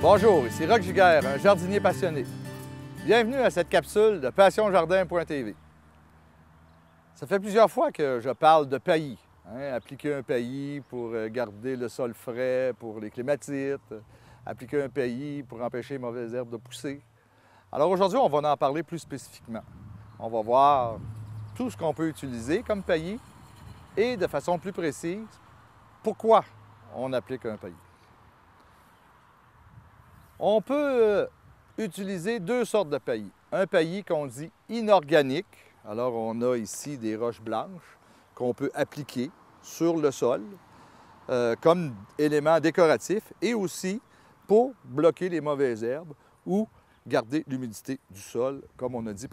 Bonjour, ici Roch Giguère, un jardinier passionné. Bienvenue à cette capsule de passionjardin.tv. Ça fait plusieurs fois que je parle de paillis. Appliquer un paillis pour garder le sol frais pour les clématites, appliquer un paillis pour empêcher les mauvaises herbes de pousser. Alors aujourd'hui, on va en parler plus spécifiquement. On va voir tout ce qu'on peut utiliser comme paillis et de façon plus précise, pourquoi on applique un paillis. On peut utiliser deux sortes de paillis. Un paillis qu'on dit inorganique. Alors, on a ici des roches blanches qu'on peut appliquer sur le sol comme élément décoratif et aussi pour bloquer les mauvaises herbes ou garder l'humidité du sol, comme on a dit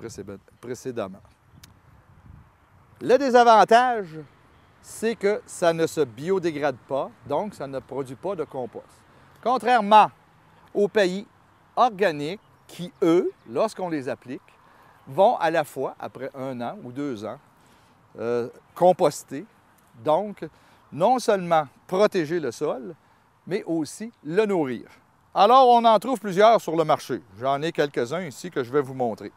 précédemment. Le désavantage, c'est que ça ne se biodégrade pas, donc ça ne produit pas de compost. Contrairement aux paillis organiques qui, eux, lorsqu'on les applique, vont à la fois, après 1 an ou 2 ans, composter. Donc, non seulement protéger le sol, mais aussi le nourrir. Alors, on en trouve plusieurs sur le marché. J'en ai quelques-uns ici que je vais vous montrer.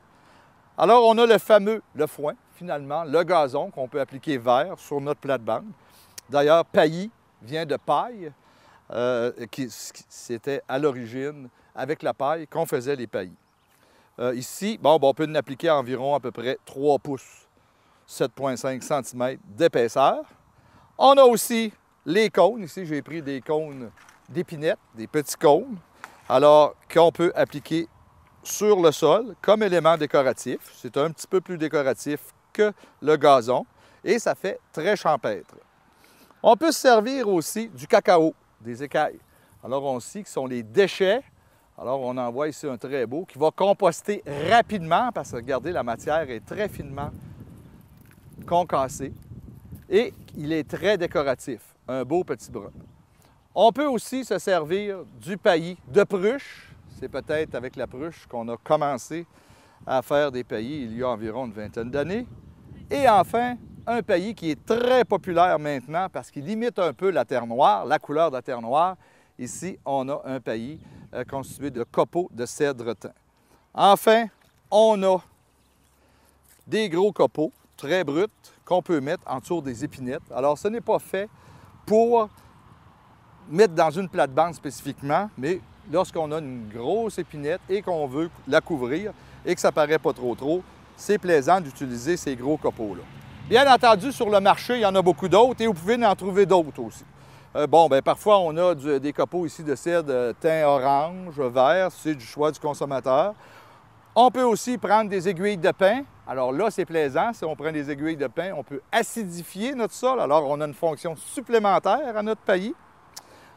Alors, on a le foin, finalement, le gazon qu'on peut appliquer vert sur notre plate-bande. D'ailleurs, paillis vient de paille. C'était à l'origine avec la paille qu'on faisait les paillis. Ici, on peut en appliquer environ à peu près 3 pouces, 7,5 cm d'épaisseur. On a aussi les cônes. Ici, j'ai pris des cônes d'épinette, des petits cônes, alors qu'on peut appliquer sur le sol comme élément décoratif. C'est un petit peu plus décoratif que le gazon et ça fait très champêtre. On peut se servir aussi du cacao, des écailles. Alors, on sait que ce sont les déchets. Alors, on en voit ici un très beau qui va composter rapidement parce que, regardez, la matière est très finement concassée et il est très décoratif, un beau petit brun. On peut aussi se servir du paillis de pruche. C'est peut-être avec la pruche qu'on a commencé à faire des paillis il y a environ une vingtaine d'années. Et enfin, un paillis qui est très populaire maintenant parce qu'il imite un peu la terre noire, la couleur de la terre noire. Ici, on a un paillis constitué de copeaux de cèdre thym. Enfin, on a des gros copeaux très bruts qu'on peut mettre en dessous des épinettes. Alors, ce n'est pas fait pour mettre dans une plate-bande spécifiquement, mais lorsqu'on a une grosse épinette et qu'on veut la couvrir et que ça ne paraît pas trop, c'est plaisant d'utiliser ces gros copeaux-là. Bien entendu, sur le marché, il y en a beaucoup d'autres et vous pouvez en trouver d'autres aussi. Parfois, on a des copeaux ici de cèdre teint orange, vert, c'est du choix du consommateur. On peut aussi prendre des aiguilles de pin. Alors là, c'est plaisant. Si on prend des aiguilles de pin, on peut acidifier notre sol. Alors, on a une fonction supplémentaire à notre paillis.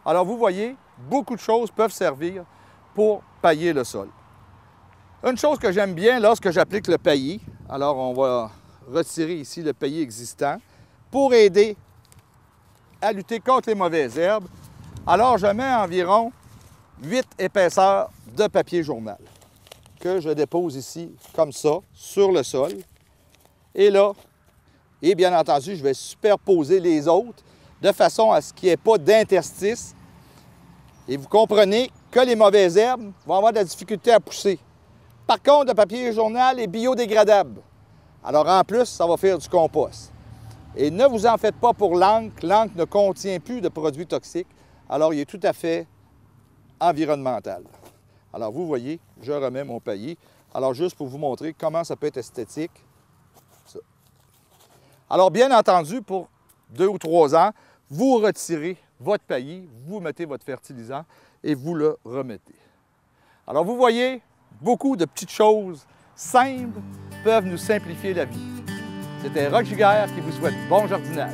Alors, vous voyez, beaucoup de choses peuvent servir pour pailler le sol. Une chose que j'aime bien lorsque j'applique le paillis, alors on va retirer ici le paillis existant pour aider à lutter contre les mauvaises herbes. Alors, je mets environ 8 épaisseurs de papier journal que je dépose ici, comme ça, sur le sol. Et là, et bien entendu, je vais superposer les autres de façon à ce qu'il n'y ait pas d'interstice. Et vous comprenez que les mauvaises herbes vont avoir de la difficulté à pousser. Par contre, le papier journal est biodégradable. Alors, en plus, ça va faire du compost. Et ne vous en faites pas pour l'encre. L'encre ne contient plus de produits toxiques. Alors, il est tout à fait environnemental. Alors, vous voyez, je remets mon paillis. Alors, juste pour vous montrer comment ça peut être esthétique. Ça. Alors, bien entendu, pour 2 ou 3 ans, vous retirez votre paillis, vous mettez votre fertilisant et vous le remettez. Alors, vous voyez, beaucoup de petites choses simples peuvent nous simplifier la vie. C'était Roch Giguère qui vous souhaite bon jardinage.